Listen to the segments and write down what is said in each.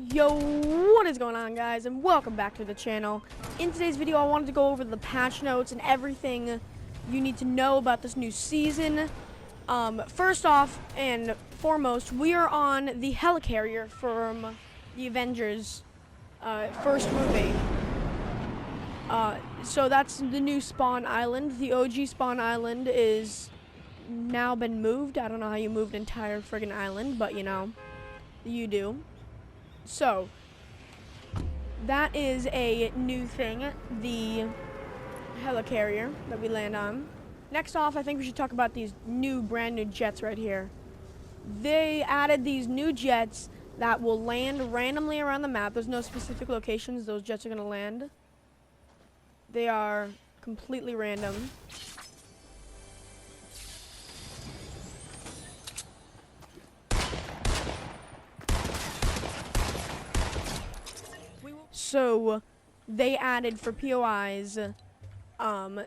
Yo, what is going on, guys, and welcome back to the channel. In today's video, I wanted to go over the patch notes and everything you need to know about this new season. First off and foremost, we are on the helicarrier from the Avengers first movie. So that's the new spawn island. The OG spawn island is now been moved. I don't know how you moved an entire friggin' island, but you know, you do. So, that is a new thing, the helicarrier that we land on. Next off, I think we should talk about these brand new jets right here. They added these new jets that will land randomly around the map. There's no specific locations those jets are going to land. They are completely random. So, they added for POIs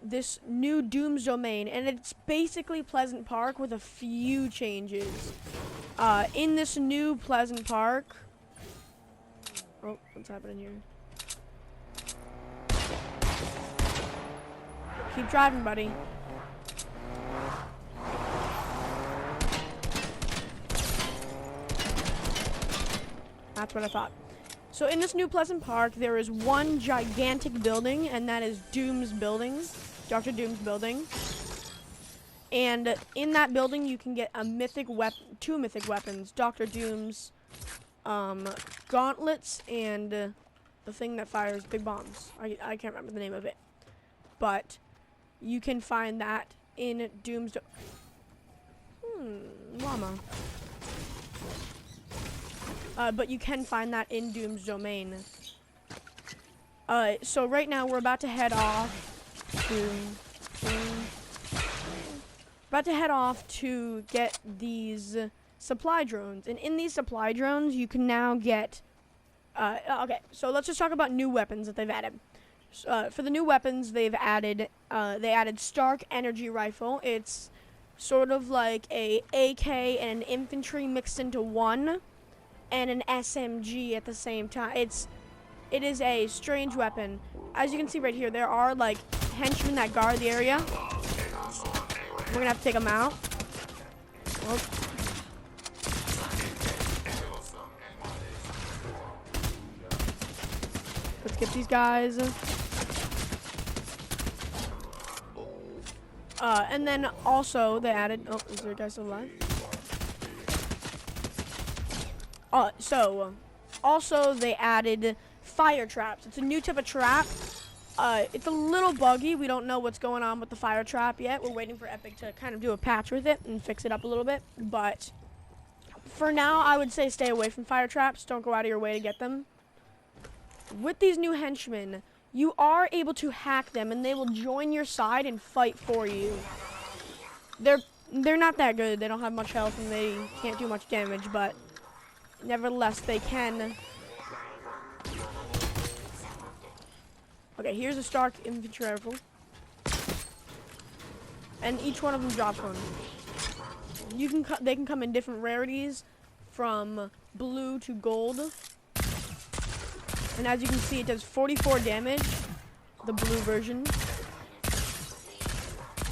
this new Doom's Domain, and it's basically Pleasant Park with a few changes. In this new Pleasant Park, oh, what's happening here? Keep driving, buddy. That's what I thought. So in this new Pleasant Park, there is one gigantic building, and that is Doom's building, Dr. Doom's building. And in that building, you can get a two mythic weapons, Dr. Doom's gauntlets and the thing that fires big bombs. I can't remember the name of it, but you can find that in Doom's. Llama. But you can find that in Doom's Domain. So right now we're about to head off to get these supply drones. And in these supply drones, you can now get. Okay, so let's just talk about new weapons that they've added. For the new weapons, they added Stark Energy Rifle. It's sort of like a AK and an infantry mixed into one, and an SMG at the same time. It is a strange weapon. As you can see right here, there are like henchmen that guard the area. We're gonna have to take them out. Oh. Let's get these guys. And then also they added. Oh, is there a guy still alive? Also they added fire traps. It's a new type of trap. It's a little buggy. We don't know what's going on with the fire trap yet. We're waiting for Epic to kind of do a patch with it and fix it up a little bit. But for now, I would say stay away from fire traps. Don't go out of your way to get them. With these new henchmen, you are able to hack them, and they will join your side and fight for you. They're not that good. They don't have much health, and they can't do much damage, but nevertheless, they can. Okay, here's a Stark infantry rifle. And each one of them drops one. They can come in different rarities, from blue to gold. And as you can see, it does 44 damage, the blue version.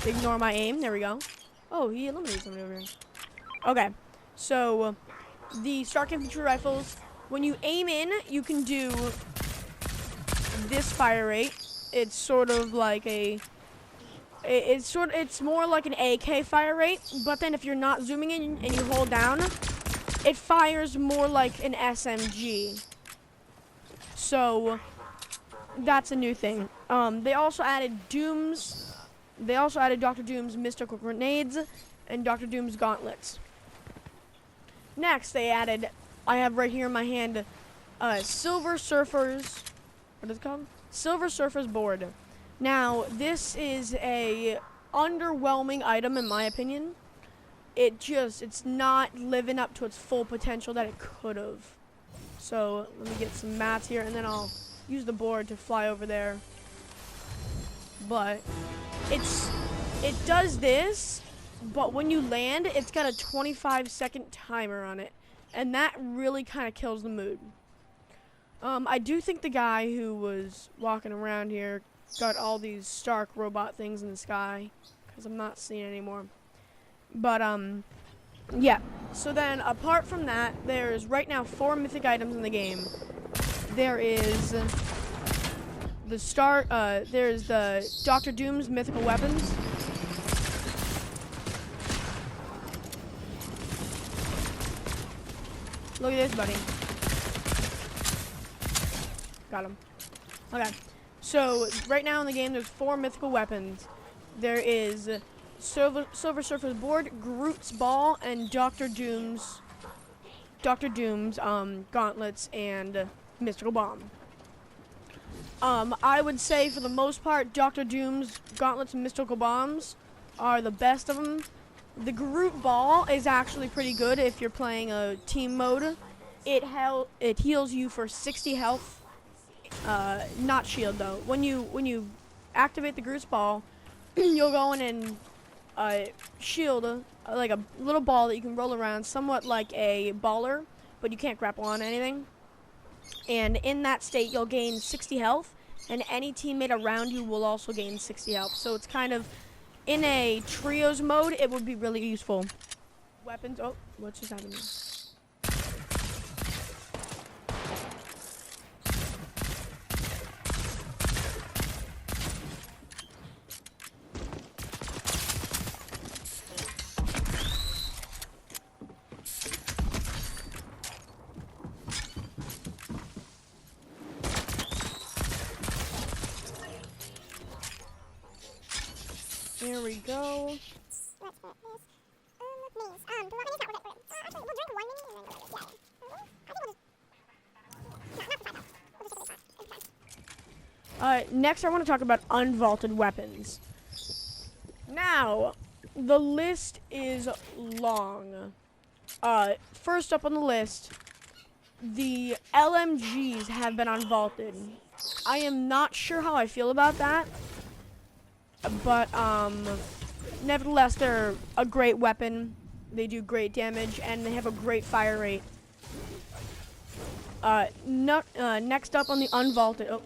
Ignore my aim, there we go. Oh, he eliminated somebody over here. Okay, so the Stark infantry rifles, when you aim in, you can do this fire rate. It's sort of like it's more like an AK fire rate, but then if you're not zooming in and you hold down, it fires more like an SMG. So that's a new thing. They also added Dr. Doom's mystical grenades and Dr. Doom's gauntlets. Next, they added, I have right here in my hand, Silver Surfer's, what is it called? Silver Surfer's board. Now, this is a underwhelming item in my opinion. It's not living up to its full potential that it could have. So, let me get some mats here, and then I'll use the board to fly over there. But, it does this, but when you land, it's got a 25-second timer on it. And that really kind of kills the mood. I do think the guy who was walking around here got all these Stark robot things in the sky, because I'm not seeing it anymore. But, yeah. So then, apart from that, there's right now 4 mythic items in the game. There is there's the Doctor Doom's mythical weapons. Look at this, buddy. Got him. Okay. So, right now in the game, there's 4 mythical weapons. There is Silver Surfer's Board, Groot's Ball, and Doctor Doom's gauntlets and mystical bomb. I would say for the most part, Doctor Doom's gauntlets and mystical bombs are the best of them. The Groot Ball is actually pretty good if you're playing a team mode. It heals you for 60 health. Not shield though. When you activate the Groot's Ball, you'll go in and shield like a little ball that you can roll around, somewhat like a baller, but you can't grapple on anything. And in that state, you'll gain 60 health, and any teammate around you will also gain 60 health. So it's kind of, in a trios mode, it would be really useful. Weapons, oh, what just happened? There we go. Next I want to talk about unvaulted weapons. Now, the list is long. First up on the list, the LMGs have been unvaulted. I am not sure how I feel about that. But, nevertheless, they're a great weapon. They do great damage, and they have a great fire rate. Next up on the unvaulted... Oh.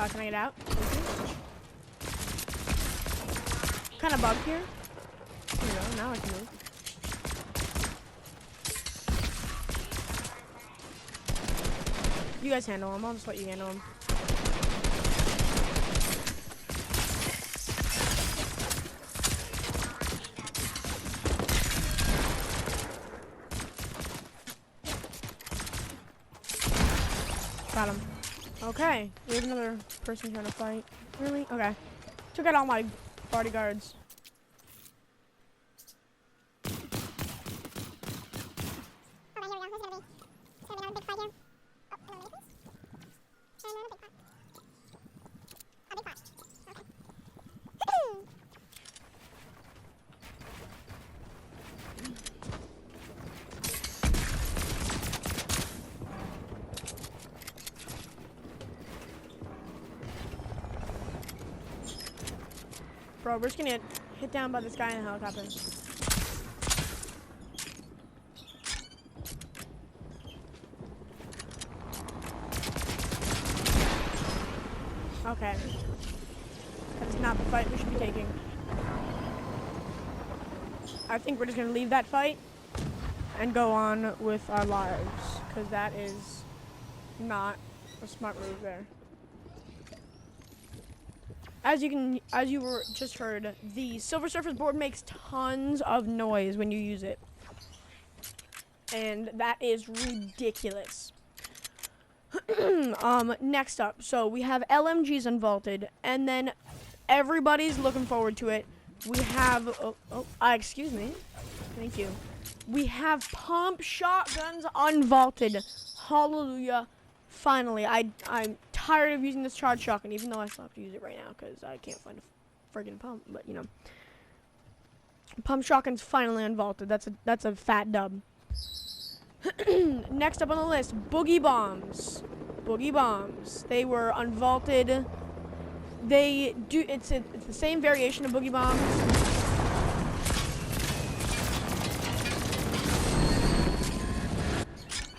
Can I get out? Kind of bug here. There we go, now I can move. You guys handle him. I'll just let you handle him. Got him. Okay, we have another person trying to fight. Really? Okay. Took out all my bodyguards. Bro, we're just gonna get hit down by this guy in the helicopter. Okay. That's not the fight we should be taking. I think we're just gonna leave that fight and go on with our lives, because that is not a smart move there. As you were just heard, the Silver Surfer's board makes tons of noise when you use it. And that is ridiculous. Next up, so we have LMGs unvaulted, and then everybody's looking forward to it. We have, excuse me. Thank you. We have pump shotguns unvaulted. Hallelujah. Finally, I'm tired of using this charge shotgun, even though I still have to use it right now because I can't find a friggin' pump. But you know, pump shotgun's finally unvaulted. That's a fat dub. Next up on the list, boogie bombs. Boogie bombs. They were unvaulted. They do. It's the same variation of boogie bombs.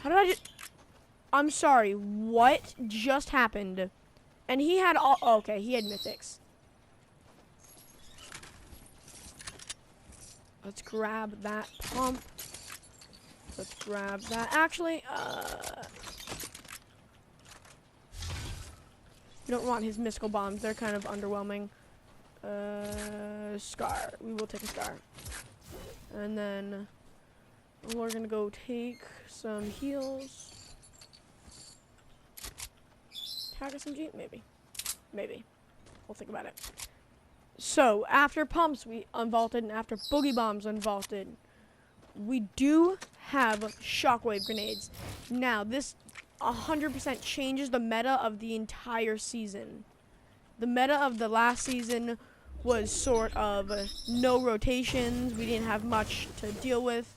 How did I just? I'm sorry. What just happened? And he had all. Oh, okay, he had mythics. Let's grab that pump. Let's grab that. Actually, we don't want his mystical bombs. They're kind of underwhelming. Scar. We will take a scar. And then we're gonna go take some heals. Tag SMG? Maybe. Maybe. We'll think about it. So, after pumps, we unvaulted, and after boogie bombs unvaulted, we do have shockwave grenades. Now, this 100% changes the meta of the entire season. The meta of the last season was sort of no rotations. We didn't have much to deal with.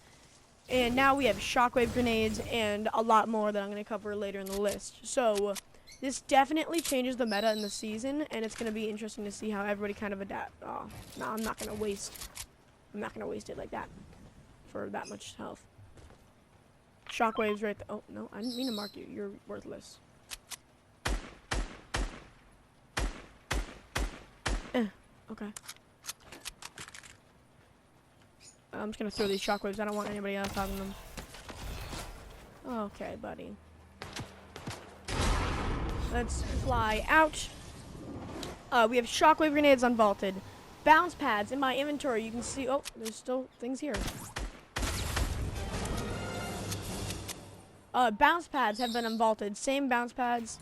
And now we have shockwave grenades and a lot more that I'm going to cover later in the list. So, this definitely changes the meta in the season, and it's going to be interesting to see how everybody kind of adapt. Oh, no, I'm not going to waste it like that for that much health. Shockwaves right there. Oh, no, I didn't mean to mark you. You're worthless. Okay. I'm just going to throw these shockwaves. I don't want anybody else having them. Okay, buddy. Let's fly out. We have shockwave grenades unvaulted. Bounce pads in my inventory. You can see. Oh, there's still things here. Bounce pads have been unvaulted. Same bounce pads.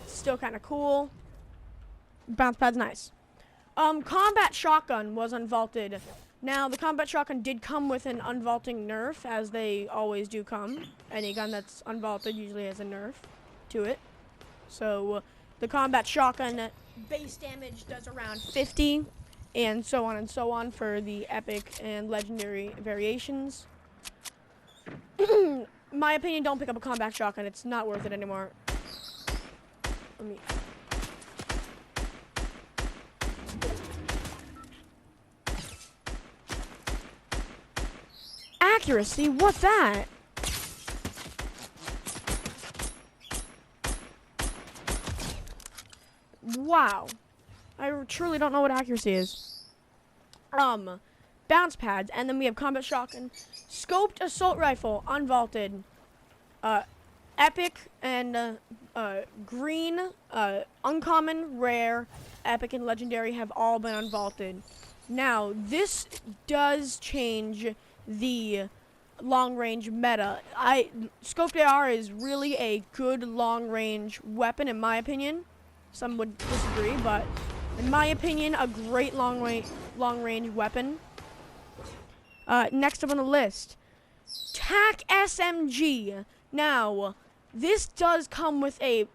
Still kind of cool. Bounce pads nice. Combat shotgun was unvaulted. Now, the combat shotgun did come with an unvaulting nerf, as they always do come. Any gun that's unvaulted usually has a nerf to it. So the combat shotgun base damage does around 50 and so on for the epic and legendary variations. My opinion, don't pick up a combat shotgun. It's not worth it anymore. Let me accuracy, what's that? Wow. I truly don't know what accuracy is. Bounce pads, and then we have combat shotgun. Scoped assault rifle, unvaulted. Epic and green, uncommon, rare, epic, and legendary have all been unvaulted. Now, this does change the long-range meta. Scoped AR is really a good long-range weapon, in my opinion. Some would disagree, but in my opinion, a great long-range weapon. Next up on the list, TAC SMG. Now, this does come with a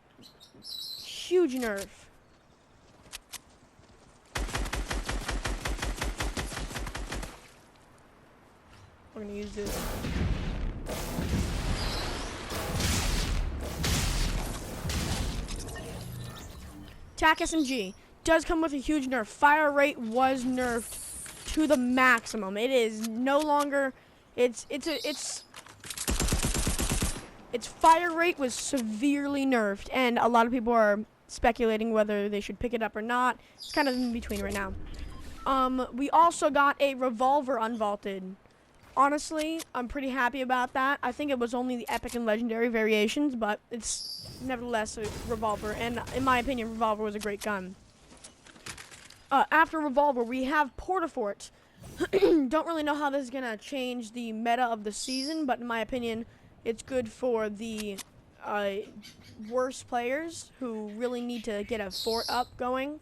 huge nerf. We're gonna use this. TAC SMG does come with a huge nerf. Fire rate was nerfed to the maximum. It is no longer. Its fire rate was severely nerfed, and a lot of people are speculating whether they should pick it up or not. It's kind of in between right now. We also got a revolver unvaulted. Honestly, I'm pretty happy about that. I think it was only the epic and legendary variations, but it's nevertheless a revolver, and in my opinion, revolver was a great gun. After revolver, we have Portafort. Don't really know how this is gonna change the meta of the season, but in my opinion, it's good for the worst players who really need to get a fort up going.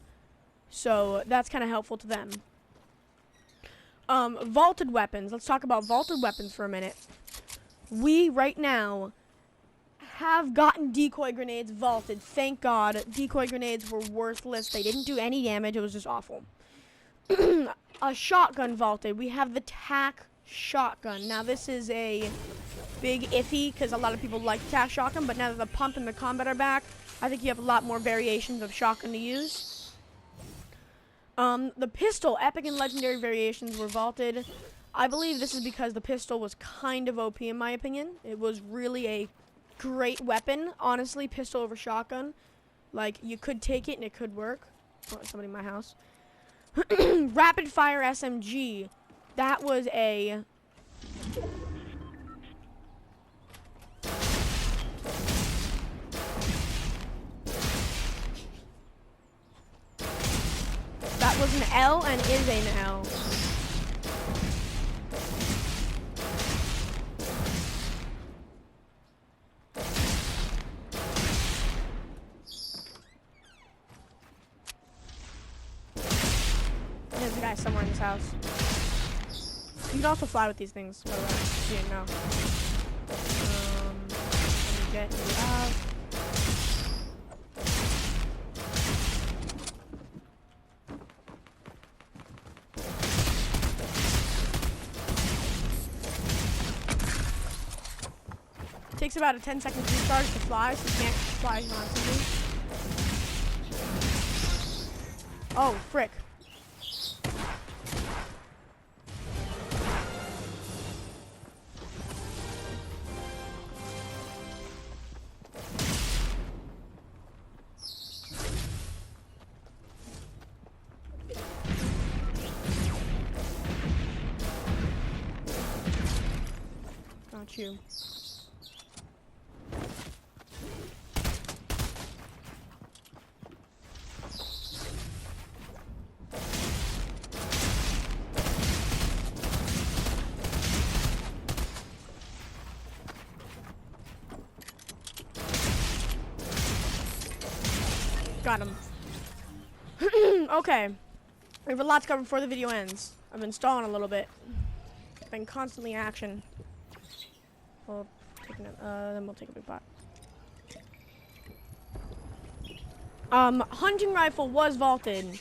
So that's kind of helpful to them. Vaulted weapons. Let's talk about vaulted weapons for a minute. We, right now, have gotten decoy grenades vaulted. Thank God. Decoy grenades were worthless. They didn't do any damage. It was just awful. A shotgun vaulted. We have the TAC shotgun. Now, this is a big iffy because a lot of people like attack shotgun, but now that the pump and the combat are back, I think you have a lot more variations of shotgun to use. The pistol, epic and legendary variations were vaulted. I believe this is because the pistol was kind of OP in my opinion. It was really a great weapon, honestly, pistol over shotgun. Like, you could take it and it could work. Oh, somebody in my house. Rapid fire SMG. That was a... That was an L and is an L. There's a guy somewhere in this house. You can also fly with these things, by the way. You didn't know. Let me get you out. Takes about a 10-second recharge to fly, so you can't fly constantly. Oh, frick. Not you. Got him. Okay. We have a lot to cover before the video ends. I've been stalling a little bit. Been constantly in action. We'll take then we'll take a big pot. Hunting rifle was vaulted.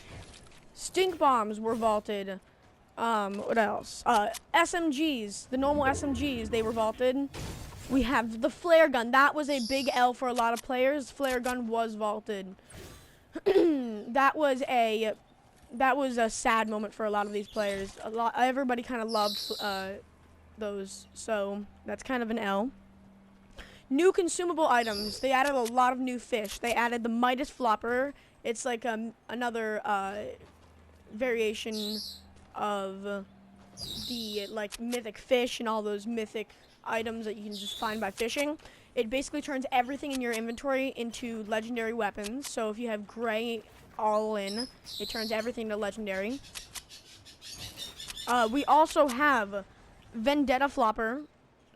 Stink bombs were vaulted. What else? SMGs, the normal SMGs, they were vaulted. We have the flare gun. That was a big L for a lot of players. Flare gun was vaulted. That was a sad moment for a lot of these players. Everybody kind of loved those, so that's kind of an L. New consumable items. They added a lot of new fish. They added the Midas flopper. It's like another variation of the like mythic fish and all those mythic items that you can just find by fishing. It basically turns everything in your inventory into legendary weapons. So if you have gray all in, it turns everything to legendary. We also have Vendetta flopper.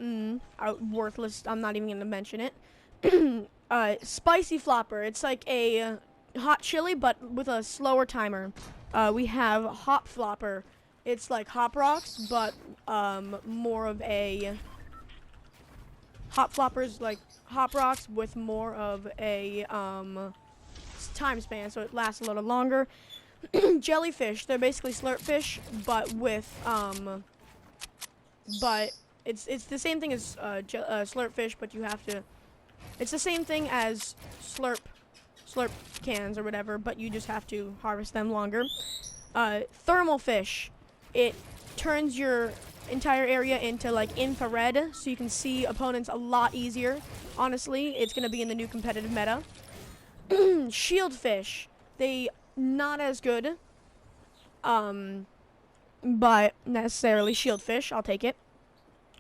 Worthless. I'm not even going to mention it. Spicy flopper. It's like a hot chili, but with a slower timer. We have hop flopper. It's like hop rocks, but more of a... Hop floppers like hop rocks with more of a time span, so it lasts a little longer. Jellyfish, they're basically slurp fish, but with but it's the same thing as slurp fish, but you have to. It's the same thing as slurp cans or whatever, but you just have to harvest them longer. Thermal fish, it turns your entire area into like infrared, so you can see opponents a lot easier. Honestly, it's gonna be in the new competitive meta. Shield fish, they not as good, but necessarily shield fish. I'll take it.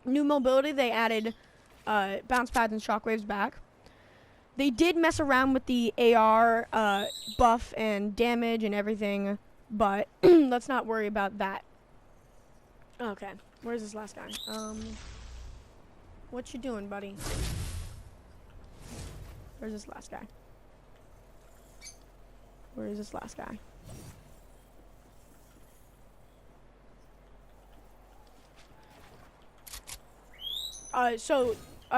New mobility, they added bounce pads and shockwaves back. They did mess around with the AR buff and damage and everything, but let's not worry about that. Okay, where's this last guy? What you doing, buddy? Where's this last guy? Where is this last guy?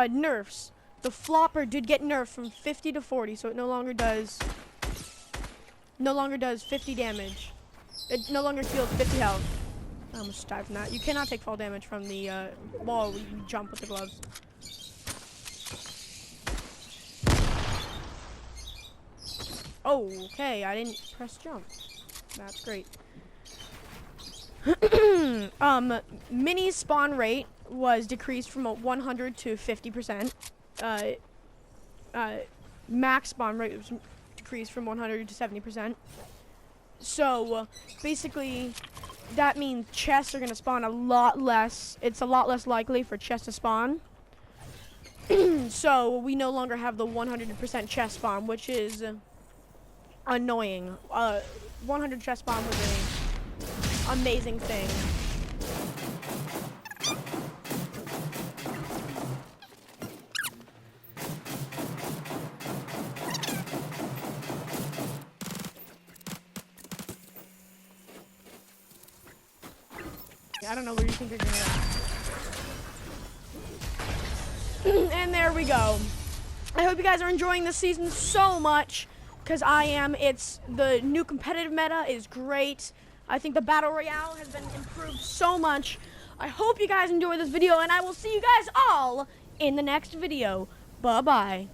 Nerfs. The flopper did get nerfed from 50 to 40, so it no longer does 50 damage. It no longer deals 50 health. I almost died from that. You cannot take fall damage from the wall when you jump with the gloves. Oh, okay, I didn't press jump. That's great. Mini spawn rate was decreased from 100 to 50%. Max spawn rate was decreased from 100 to 70%. So, basically, that means chests are going to spawn a lot less. It's a lot less likely for chests to spawn. So, we no longer have the 100% chest spawn, which is annoying. 100 chest spawn was an amazing thing. I don't know where you think you're gonna go. And there we go. I hope you guys are enjoying this season so much, because I am. The new competitive meta is great. I think the Battle Royale has been improved so much. I hope you guys enjoy this video, and I will see you guys all in the next video. Bye-bye.